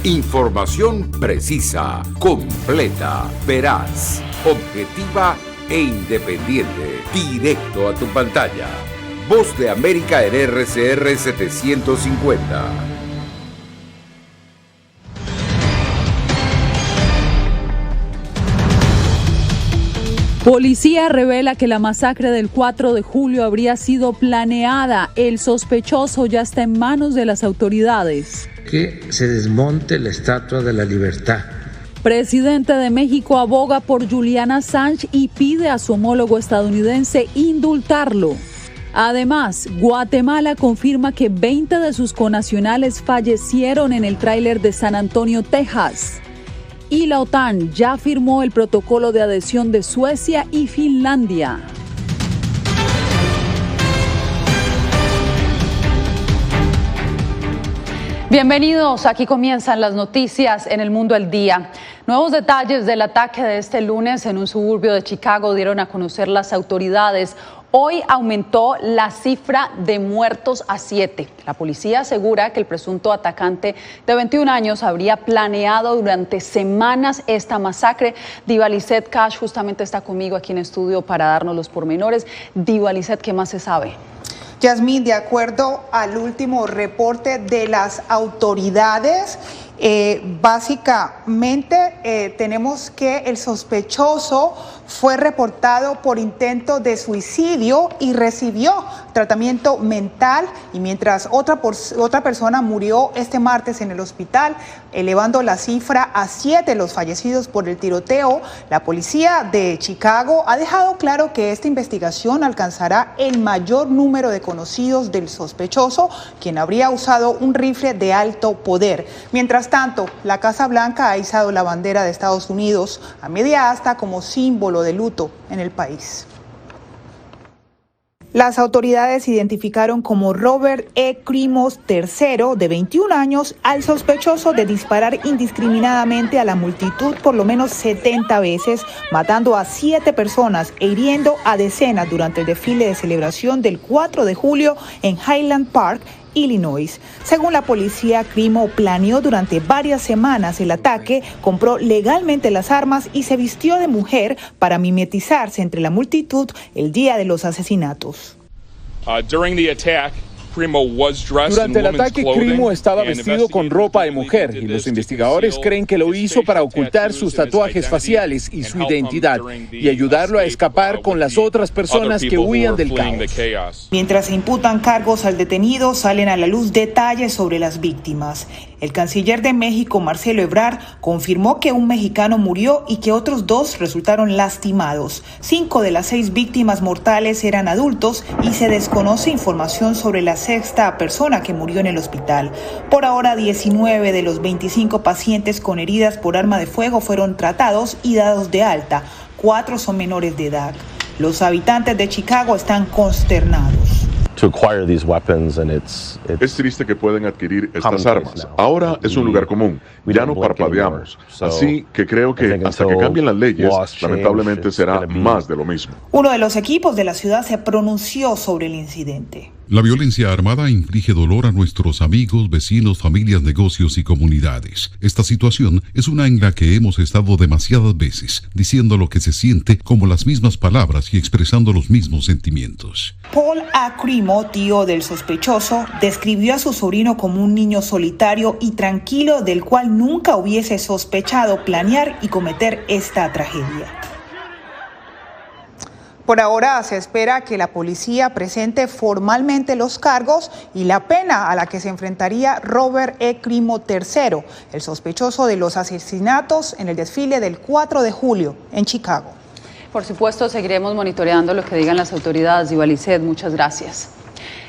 Información precisa, completa, veraz, objetiva e independiente. Directo a tu pantalla. Voz de América en RCR 750. Policía revela que la masacre del 4 de julio habría sido planeada. El sospechoso ya está en manos de las autoridades. Que se desmonte la Estatua de la Libertad. Presidente de México aboga por Julian Assange y pide a su homólogo estadounidense indultarlo. Además, Guatemala confirma que 20 de sus connacionales fallecieron en el tráiler de San Antonio, Texas. Y la OTAN ya firmó el protocolo de adhesión de Suecia y Finlandia. Bienvenidos, aquí comienzan las noticias en El Mundo al Día. Nuevos detalles del ataque de este lunes en un suburbio de Chicago dieron a conocer las autoridades. Hoy aumentó la cifra de muertos a 7. La policía asegura que el presunto atacante de 21 años habría planeado durante semanas esta masacre. Diva Lizeth Cash justamente está conmigo aquí en estudio para darnos los pormenores. Diva Lizeth, ¿qué más se sabe? Yasmín, de acuerdo al último reporte de las autoridades, básicamente tenemos que el sospechoso fue reportado por intento de suicidio y recibió tratamiento mental, y mientras otra persona murió este martes en el hospital, elevando la cifra a 7 los fallecidos por el tiroteo. La policía de Chicago ha dejado claro que esta investigación alcanzará el mayor número de conocidos del sospechoso, quien habría usado un rifle de alto poder. Mientras tanto, la Casa Blanca ha izado la bandera de Estados Unidos a media asta como símbolo de luto en el país. Las autoridades identificaron como Robert E. Crimos III, de 21 años, al sospechoso de disparar indiscriminadamente a la multitud por lo menos 70 veces, matando a 7 personas e hiriendo a decenas durante el desfile de celebración del 4 de julio en Highland Park, Illinois. Según la policía, Crimo planeó durante varias semanas el ataque, compró legalmente las armas y se vistió de mujer para mimetizarse entre la multitud el día de los asesinatos. Durante el ataque, Crimo estaba vestido con ropa de mujer y los investigadores creen que lo hizo para ocultar sus tatuajes faciales y su identidad y ayudarlo a escapar con las otras personas que huían del caos. Mientras se imputan cargos al detenido, salen a la luz detalles sobre las víctimas. El canciller de México, Marcelo Ebrard, confirmó que un mexicano murió y que otros 2 resultaron lastimados. 5 de las 6 víctimas mortales eran adultos y se desconoce información sobre la 6ª persona que murió en el hospital. Por ahora, 19 de los 25 pacientes con heridas por arma de fuego fueron tratados y dados de alta. 4 son menores de edad. Los habitantes de Chicago están consternados. Es triste que puedan adquirir estas armas. Ahora es un lugar común. Ya no parpadeamos. Así que creo que hasta que cambien las leyes, lamentablemente será más de lo mismo. Uno de los equipos de la ciudad se pronunció sobre el incidente. La violencia armada inflige dolor a nuestros amigos, vecinos, familias, negocios y comunidades. Esta situación es una en la que hemos estado demasiadas veces, diciendo lo que se siente como las mismas palabras y expresando los mismos sentimientos. Paul A. Crimo, tío del sospechoso, describió a su sobrino como un niño solitario y tranquilo del cual nunca hubiese sospechado planear y cometer esta tragedia. Por ahora se espera que la policía presente formalmente los cargos y la pena a la que se enfrentaría Robert E. Crimo III, el sospechoso de los asesinatos en el desfile del 4 de julio en Chicago. Por supuesto, seguiremos monitoreando lo que digan las autoridades. Diva Lizeth, muchas gracias.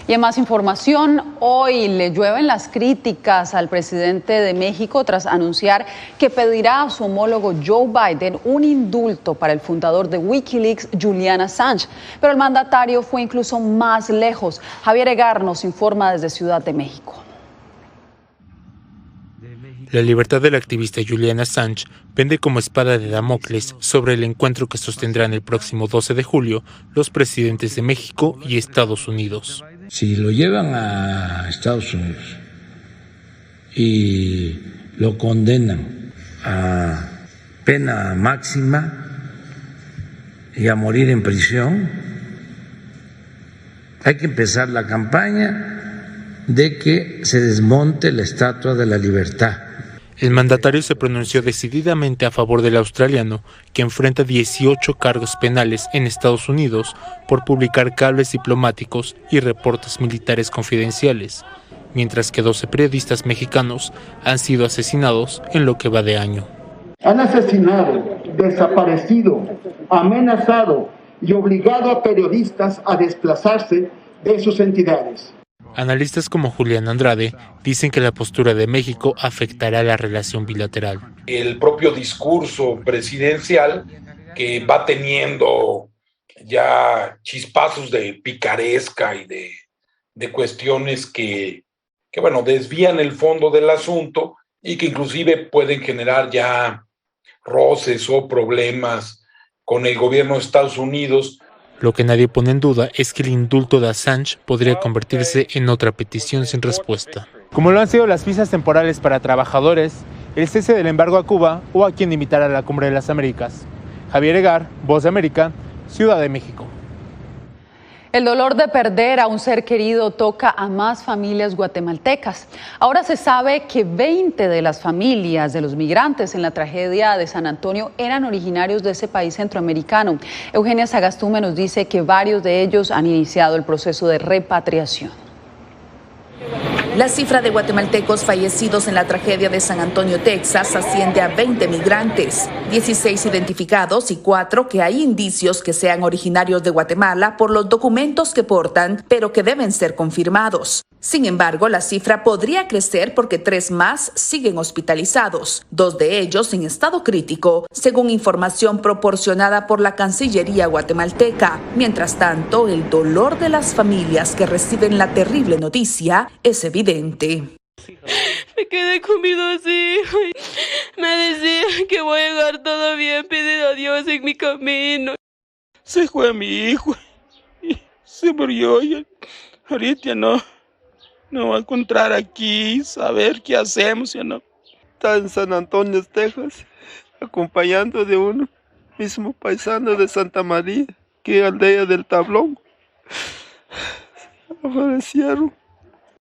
Y en más información, hoy le llueven las críticas al presidente de México tras anunciar que pedirá a su homólogo Joe Biden un indulto para el fundador de Wikileaks, Julian Assange. Pero el mandatario fue incluso más lejos. Javier Egar nos informa desde Ciudad de México. La libertad del activista Julian Assange pende como espada de Damocles sobre el encuentro que sostendrán el próximo 12 de julio los presidentes de México y Estados Unidos. Si lo llevan a Estados Unidos y lo condenan a pena máxima y a morir en prisión. Hay que empezar la campaña de que se desmonte la Estatua de la Libertad. El mandatario se pronunció decididamente a favor del australiano, que enfrenta 18 cargos penales en Estados Unidos por publicar cables diplomáticos y reportes militares confidenciales, mientras que 12 periodistas mexicanos han sido asesinados en lo que va de año. Han asesinado, desaparecido, amenazado y obligado a periodistas a desplazarse de sus entidades. Analistas como Julián Andrade dicen que la postura de México afectará la relación bilateral. El propio discurso presidencial, que va teniendo ya chispazos de picaresca y de cuestiones que desvían el fondo del asunto y que inclusive pueden generar ya roces o problemas con el gobierno de Estados Unidos. Lo que nadie pone en duda es que el indulto de Assange podría convertirse en otra petición sin respuesta. Como lo han sido las visas temporales para trabajadores, el cese del embargo a Cuba o a quien invitar a la Cumbre de las Américas. Javier Egar, Voz de América, Ciudad de México. El dolor de perder a un ser querido toca a más familias guatemaltecas. Ahora se sabe que 20 de las familias de los migrantes en la tragedia de San Antonio eran originarios de ese país centroamericano. Eugenia Sagastume nos dice que varios de ellos han iniciado el proceso de repatriación. La cifra de guatemaltecos fallecidos en la tragedia de San Antonio, Texas, asciende a 20 migrantes, 16 identificados y 4 que hay indicios que sean originarios de Guatemala por los documentos que portan, pero que deben ser confirmados. Sin embargo, la cifra podría crecer porque 3 más siguen hospitalizados, 2 de ellos en estado crítico, según información proporcionada por la Cancillería guatemalteca. Mientras tanto, el dolor de las familias que reciben la terrible noticia es evidente. Me quedé con mis 2 hijos. Me decían que voy a llegar todo bien, pidiendo a Dios en mi camino. Se fue mi hijo y se murió y ahorita no va a encontrar aquí, saber qué hacemos, ya no. Está en San Antonio, Texas, acompañando de uno mismo paisano de Santa María, que es aldea del Tablón. Aparecieron.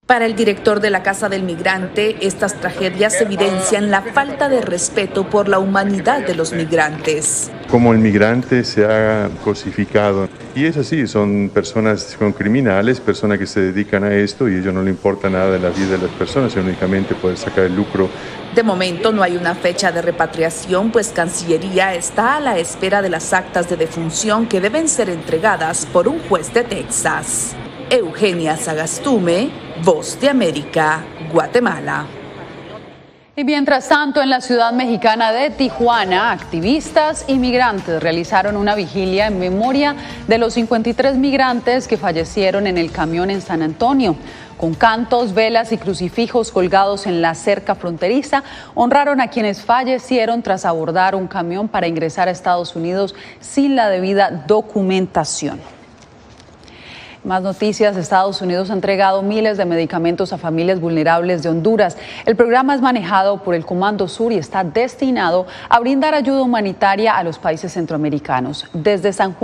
Para el director de la Casa del Migrante, estas tragedias evidencian la falta de respeto por la humanidad de los migrantes. Como el migrante se ha cosificado. Y es así, son personas con criminales, personas que se dedican a esto y a ellos no le importa nada de la vida de las personas, sino únicamente poder sacar el lucro. De momento no hay una fecha de repatriación, pues Cancillería está a la espera de las actas de defunción que deben ser entregadas por un juez de Texas. Eugenia Sagastume, Voz de América, Guatemala. Y mientras tanto, en la ciudad mexicana de Tijuana, activistas y migrantes realizaron una vigilia en memoria de los 53 migrantes que fallecieron en el camión en San Antonio. Con cantos, velas y crucifijos colgados en la cerca fronteriza, honraron a quienes fallecieron tras abordar un camión para ingresar a Estados Unidos sin la debida documentación. Más noticias. Estados Unidos ha entregado miles de medicamentos a familias vulnerables de Honduras. El programa es manejado por el Comando Sur y está destinado a brindar ayuda humanitaria a los países centroamericanos. Desde San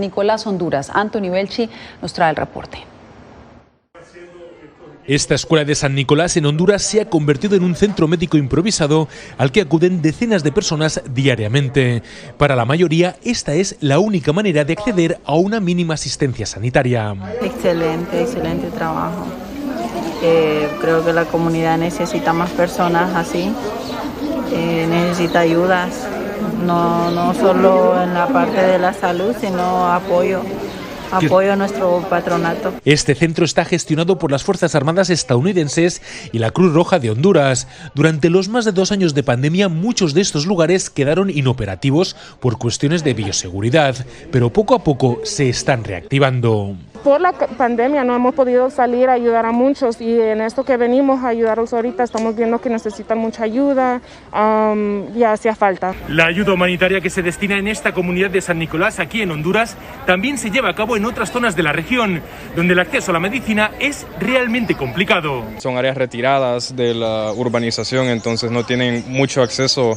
Nicolás, Honduras, Anthony Belchi nos trae el reporte. Esta escuela de San Nicolás en Honduras se ha convertido en un centro médico improvisado al que acuden decenas de personas diariamente. Para la mayoría, esta es la única manera de acceder a una mínima asistencia sanitaria. Excelente trabajo. Creo que la comunidad necesita más personas así, necesita ayudas, no solo en la parte de la salud, sino apoyo a nuestro patronato. Este centro está gestionado por las Fuerzas Armadas estadounidenses y la Cruz Roja de Honduras. Durante los más de 2 años de pandemia, muchos de estos lugares quedaron inoperativos por cuestiones de bioseguridad, pero poco a poco se están reactivando. por la pandemia no hemos podido salir a ayudar a muchos, y en esto que venimos a ayudarlos ahorita estamos viendo que necesitan mucha ayuda, y hacía falta. La ayuda humanitaria que se destina en esta comunidad de San Nicolás, aquí en Honduras, también se lleva a cabo en otras zonas de la región, donde el acceso a la medicina es realmente complicado. Son áreas retiradas de la urbanización, entonces no tienen mucho acceso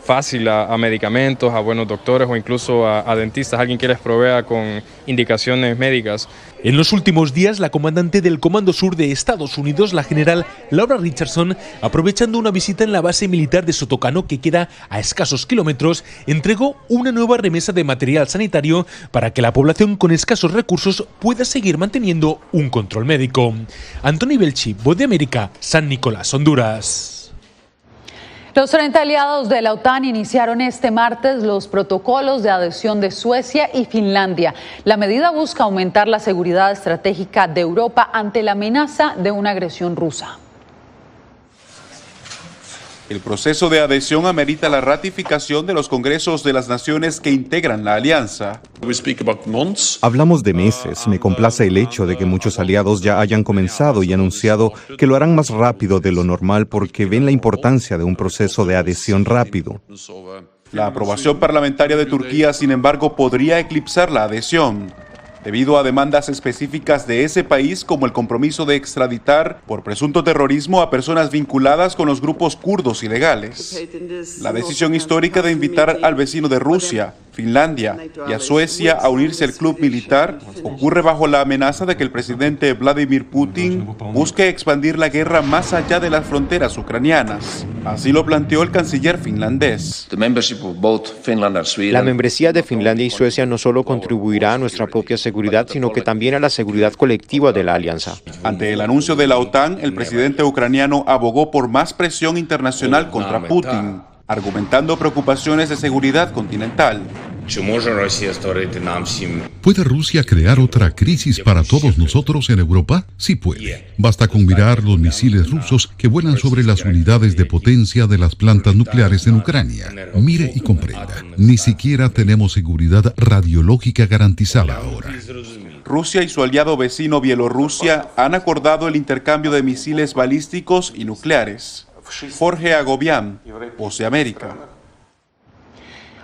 fácil a medicamentos, a buenos doctores o incluso a dentistas, alguien que les provea con indicaciones médicas. En los últimos días, la comandante del Comando Sur de Estados Unidos, la general Laura Richardson, aprovechando una visita en la base militar de Sotocano, que queda a escasos kilómetros, entregó una nueva remesa de material sanitario para que la población con escasos recursos pueda seguir manteniendo un control médico. Anthony Belchi, Voz de América, San Nicolás, Honduras. Los 30 aliados de la OTAN iniciaron este martes los protocolos de adhesión de Suecia y Finlandia. La medida busca aumentar la seguridad estratégica de Europa ante la amenaza de una agresión rusa. El proceso de adhesión amerita la ratificación de los congresos de las naciones que integran la alianza. Hablamos de meses. Me complace el hecho de que muchos aliados ya hayan comenzado y anunciado que lo harán más rápido de lo normal porque ven la importancia de un proceso de adhesión rápido. La aprobación parlamentaria de Turquía, sin embargo, podría eclipsar la adhesión, debido a demandas específicas de ese país, como el compromiso de extraditar por presunto terrorismo a personas vinculadas con los grupos kurdos ilegales. La decisión histórica de invitar al vecino de Rusia, Finlandia y a Suecia a unirse al club militar ocurre bajo la amenaza de que el presidente Vladimir Putin busque expandir la guerra más allá de las fronteras ucranianas. Así lo planteó el canciller finlandés. La membresía de Finlandia y Suecia no solo contribuirá a nuestra propia seguridad, sino que también a la seguridad colectiva de la alianza. Ante el anuncio de la OTAN, el presidente ucraniano abogó por más presión internacional contra Putin, argumentando preocupaciones de seguridad continental. ¿Puede Rusia crear otra crisis para todos nosotros en Europa? Sí puede. Basta con mirar los misiles rusos que vuelan sobre las unidades de potencia de las plantas nucleares en Ucrania. Mire y comprenda. Ni siquiera tenemos seguridad radiológica garantizada ahora. Rusia y su aliado vecino Bielorrusia han acordado el intercambio de misiles balísticos y nucleares. Jorge Agobián, Voz de América.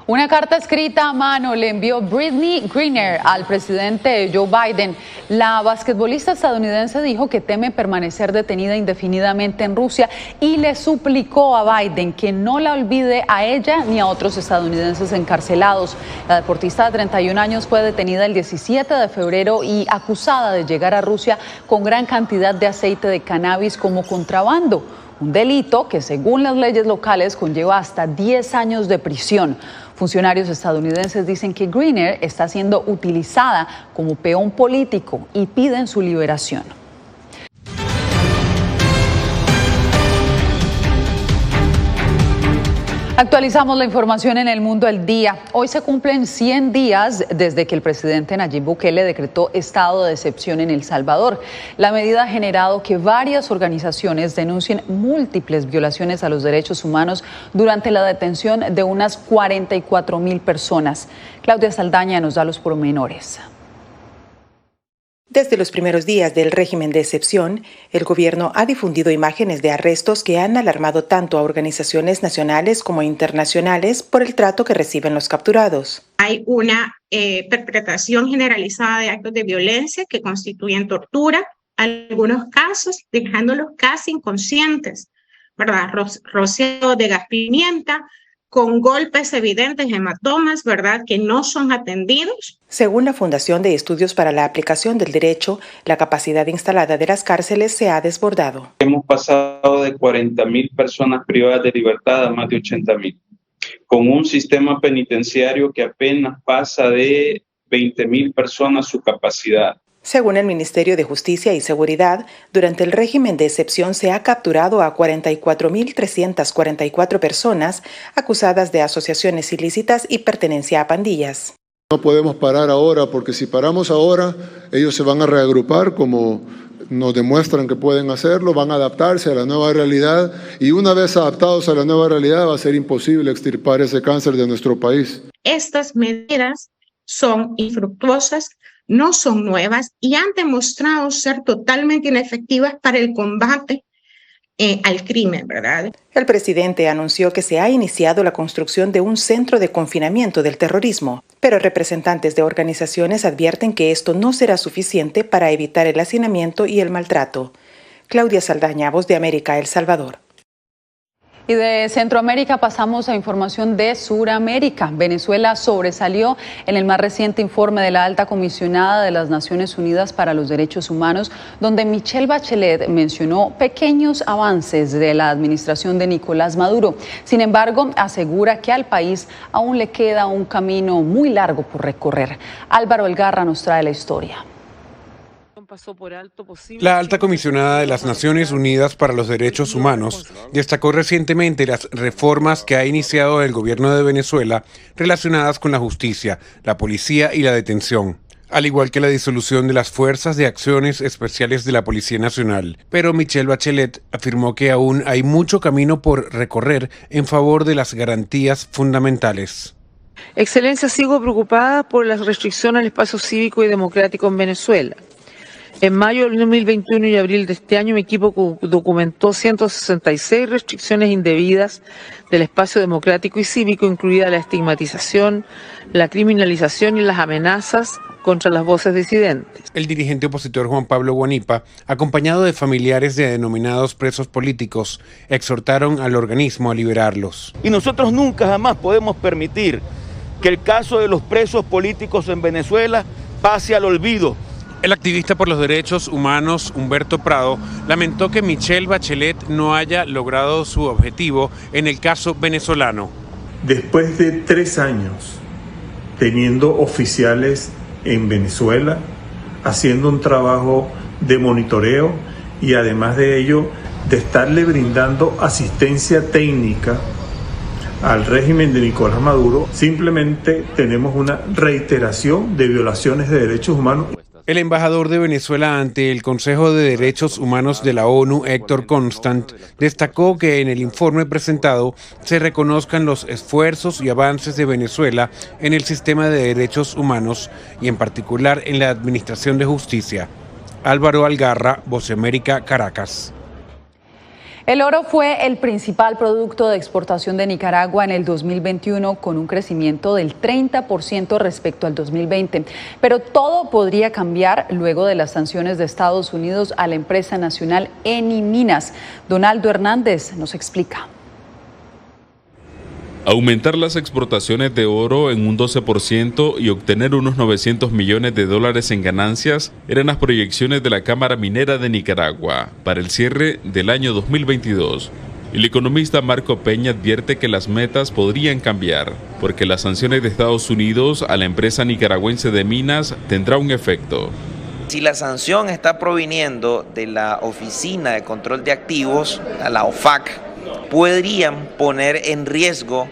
Una carta escrita a mano le envió Brittney Griner al presidente Joe Biden. La basquetbolista estadounidense dijo que teme permanecer detenida indefinidamente en Rusia y le suplicó a Biden que no la olvide a ella ni a otros estadounidenses encarcelados. La deportista de 31 años fue detenida el 17 de febrero y acusada de llegar a Rusia con gran cantidad de aceite de cannabis como contrabando. Un delito que, según las leyes locales, conlleva hasta 10 años de prisión. Funcionarios estadounidenses dicen que Griner está siendo utilizada como peón político y piden su liberación. Actualizamos la información en El Mundo al Día. Hoy se cumplen 100 días desde que el presidente Nayib Bukele decretó estado de excepción en El Salvador. La medida ha generado que varias organizaciones denuncien múltiples violaciones a los derechos humanos durante la detención de unas 44,000 personas. Claudia Saldaña nos da los pormenores. Desde los primeros días del régimen de excepción, el gobierno ha difundido imágenes de arrestos que han alarmado tanto a organizaciones nacionales como internacionales por el trato que reciben los capturados. Hay una perpetración generalizada de actos de violencia que constituyen tortura, algunos casos dejándolos casi inconscientes, ¿verdad? Rociado de gas pimienta, con golpes evidentes, hematomas, ¿verdad?, que no son atendidos. Según la Fundación de Estudios para la Aplicación del Derecho, la capacidad instalada de las cárceles se ha desbordado. Hemos pasado de 40,000 personas privadas de libertad a más de 80,000, con un sistema penitenciario que apenas pasa de 20,000 personas su capacidad. Según el Ministerio de Justicia y Seguridad, durante el régimen de excepción se ha capturado a 44,344 personas acusadas de asociaciones ilícitas y pertenencia a pandillas. No podemos parar ahora, porque si paramos ahora, ellos se van a reagrupar como nos demuestran que pueden hacerlo, van a adaptarse a la nueva realidad y una vez adaptados a la nueva realidad va a ser imposible extirpar ese cáncer de nuestro país. Estas medidas son infructuosas, no son nuevas y han demostrado ser totalmente inefectivas para el combate al crimen, ¿verdad? El presidente anunció que se ha iniciado la construcción de un centro de confinamiento del terrorismo, pero representantes de organizaciones advierten que esto no será suficiente para evitar el hacinamiento y el maltrato. Claudia Saldaña, Voz de América, El Salvador. Y de Centroamérica pasamos a información de Suramérica. Venezuela sobresalió en el más reciente informe de la Alta Comisionada de las Naciones Unidas para los Derechos Humanos, donde Michelle Bachelet mencionó pequeños avances de la administración de Nicolás Maduro. Sin embargo, asegura que al país aún le queda un camino muy largo por recorrer. Álvaro Algarra nos trae la historia. La alta comisionada de las Naciones Unidas para los Derechos Humanos destacó recientemente las reformas que ha iniciado el gobierno de Venezuela relacionadas con la justicia, la policía y la detención, al igual que la disolución de las Fuerzas de Acciones Especiales de la Policía Nacional. Pero Michelle Bachelet afirmó que aún hay mucho camino por recorrer en favor de las garantías fundamentales. Excelencia, sigo preocupada por las restricciones al espacio cívico y democrático en Venezuela. En mayo del 2021 y abril de este año, mi equipo documentó 166 restricciones indebidas del espacio democrático y cívico, incluida la estigmatización, la criminalización y las amenazas contra las voces disidentes. El dirigente opositor Juan Pablo Guanipa, acompañado de familiares de denominados presos políticos, exhortaron al organismo a liberarlos. Y nosotros nunca jamás podemos permitir que el caso de los presos políticos en Venezuela pase al olvido. El activista por los derechos humanos Humberto Prado lamentó que Michelle Bachelet no haya logrado su objetivo en el caso venezolano. Después de 3 años teniendo oficiales en Venezuela, haciendo un trabajo de monitoreo y además de ello de estarle brindando asistencia técnica al régimen de Nicolás Maduro, simplemente tenemos una reiteración de violaciones de derechos humanos. El embajador de Venezuela ante el Consejo de Derechos Humanos de la ONU, Héctor Constant, destacó que en el informe presentado se reconozcan los esfuerzos y avances de Venezuela en el sistema de derechos humanos y en particular en la administración de justicia. Álvaro Algarra, Voz de América, Caracas. El oro fue el principal producto de exportación de Nicaragua en el 2021, con un crecimiento del 30% respecto al 2020. Pero todo podría cambiar luego de las sanciones de Estados Unidos a la empresa nacional Eni Minas. Donaldo Hernández nos explica. Aumentar las exportaciones de oro en un 12% y obtener unos $900 millones en ganancias eran las proyecciones de la Cámara Minera de Nicaragua para el cierre del año 2022. El economista Marco Peña advierte que las metas podrían cambiar, porque las sanciones de Estados Unidos a la empresa nicaragüense de minas tendrá un efecto. Si la sanción está proviniendo de la Oficina de Control de Activos, la OFAC, podrían poner en riesgo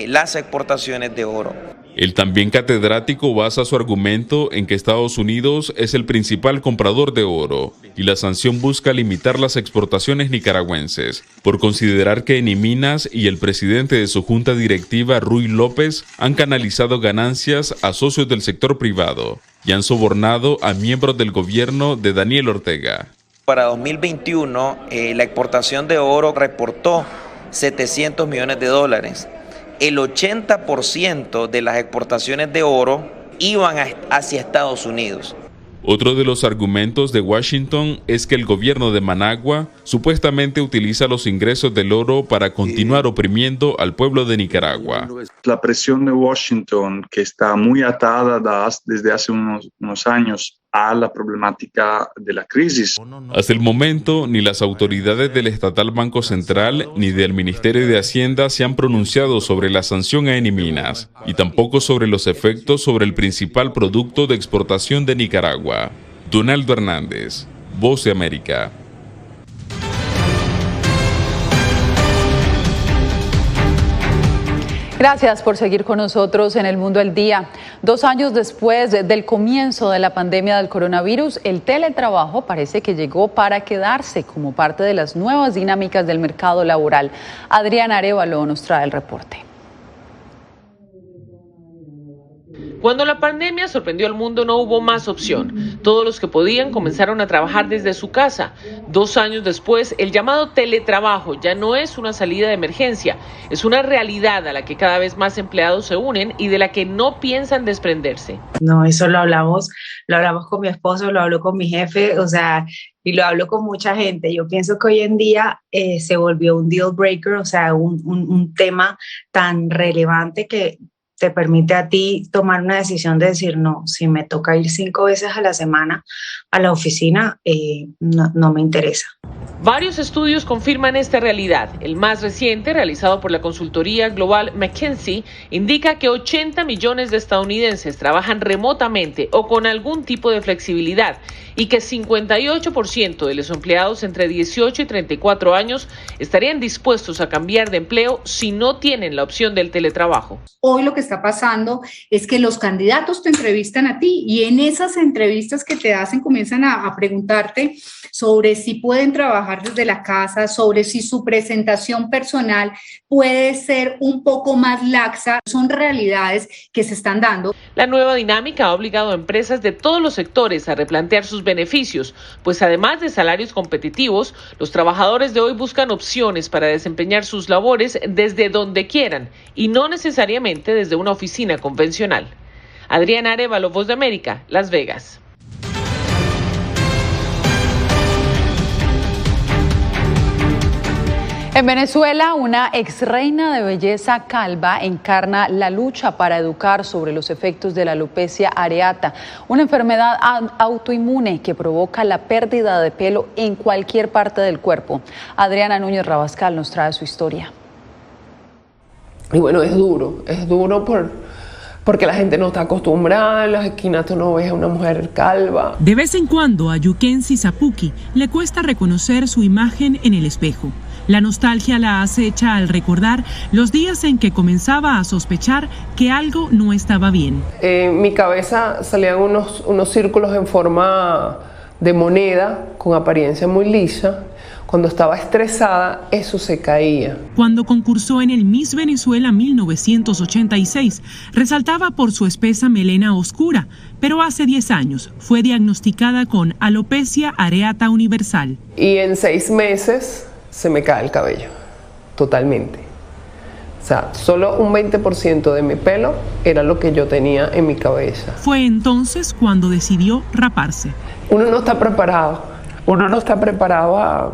las exportaciones de oro. El también catedrático basa su argumento en que Estados Unidos es el principal comprador de oro y la sanción busca limitar las exportaciones nicaragüenses por considerar que Eni Minas y el presidente de su junta directiva, Ruy López, han canalizado ganancias a socios del sector privado y han sobornado a miembros del gobierno de Daniel Ortega. Para 2021, la exportación de oro reportó $700 millones. El 80% de las exportaciones de oro iban hacia Estados Unidos. Otro de los argumentos de Washington es que el gobierno de Managua supuestamente utiliza los ingresos del oro para continuar oprimiendo al pueblo de Nicaragua. La presión de Washington, que está muy atada desde hace unos años a la problemática de la crisis. Hasta el momento, ni las autoridades del Estatal Banco Central ni del Ministerio de Hacienda se han pronunciado sobre la sanción a Eni Minas y tampoco sobre los efectos sobre el principal producto de exportación de Nicaragua. Donaldo Hernández, Voz de América. Gracias por seguir con nosotros en El Mundo al Día. 2 años después del comienzo de la pandemia del coronavirus, el teletrabajo parece que llegó para quedarse como parte de las nuevas dinámicas del mercado laboral. Adriana Arévalo nos trae el reporte. Cuando la pandemia sorprendió al mundo no hubo más opción. Todos los que podían comenzaron a trabajar desde su casa. 2 años después, el llamado teletrabajo ya no es una salida de emergencia, es una realidad a la que cada vez más empleados se unen y de la que no piensan desprenderse. No, eso lo hablamos con mi esposo, lo hablo con mi jefe, y lo hablo con mucha gente. Yo pienso que hoy en día se volvió un deal breaker, un tema tan relevante que te permite a ti tomar una decisión de decir, no, si me toca ir 5 veces a la semana a la oficina, no me interesa. Varios estudios confirman esta realidad. El más reciente, realizado por la consultoría global McKinsey, indica que 80 millones de estadounidenses trabajan remotamente o con algún tipo de flexibilidad y que 58% de los empleados entre 18 y 34 años estarían dispuestos a cambiar de empleo si no tienen la opción del teletrabajo. Hoy lo que está pasando es que los candidatos te entrevistan a ti y en esas entrevistas que te hacen comienzan a preguntarte sobre si pueden trabajar desde la casa, sobre si su presentación personal puede ser un poco más laxa. Son realidades que se están dando. La nueva dinámica ha obligado a empresas de todos los sectores a replantear sus beneficios, pues además de salarios competitivos, los trabajadores de hoy buscan opciones para desempeñar sus labores desde donde quieran y no necesariamente desde una oficina convencional. Adriana Arevalo, Voz de América, Las Vegas. En Venezuela, una exreina de belleza calva encarna la lucha para educar sobre los efectos de la alopecia areata, una enfermedad autoinmune que provoca la pérdida de pelo en cualquier parte del cuerpo. Adriana Núñez Rabascal nos trae su historia. Y bueno, es duro porque la gente no está acostumbrada, en las esquinas tú no ves a una mujer calva. De vez en cuando a Yukensi Sapuki le cuesta reconocer su imagen en el espejo. La nostalgia la acecha al recordar los días en que comenzaba a sospechar que algo no estaba bien. En mi cabeza salían unos círculos en forma de moneda con apariencia muy lisa. Cuando estaba estresada, eso se caía. Cuando concursó en el Miss Venezuela 1986, resaltaba por su espesa melena oscura, pero hace 10 años fue diagnosticada con alopecia areata universal. Y en 6 meses se me cae el cabello, totalmente. O sea, solo un 20% de mi pelo era lo que yo tenía en mi cabeza. Fue entonces cuando decidió raparse. Uno no está preparado a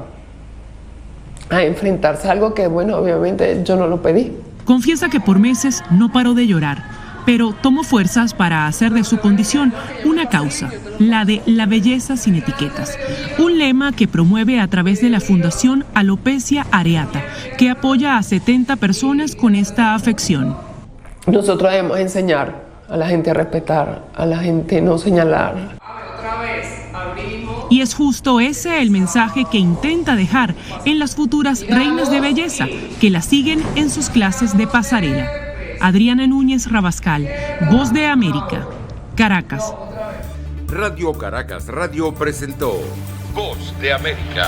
enfrentarse a algo que, bueno, obviamente yo no lo pedí. Confiesa que por meses no paró de llorar, pero tomó fuerzas para hacer de su condición una causa, la de la belleza sin etiquetas, un lema que promueve a través de la Fundación Alopecia Areata, que apoya a 70 personas con esta afección. Nosotros debemos enseñar a la gente a respetar, a la gente no señalar. Y es justo ese el mensaje que intenta dejar en las futuras reinas de belleza que la siguen en sus clases de pasarela. Adriana Núñez Rabascal, Voz de América, Caracas. Radio Caracas Radio presentó Voz de América.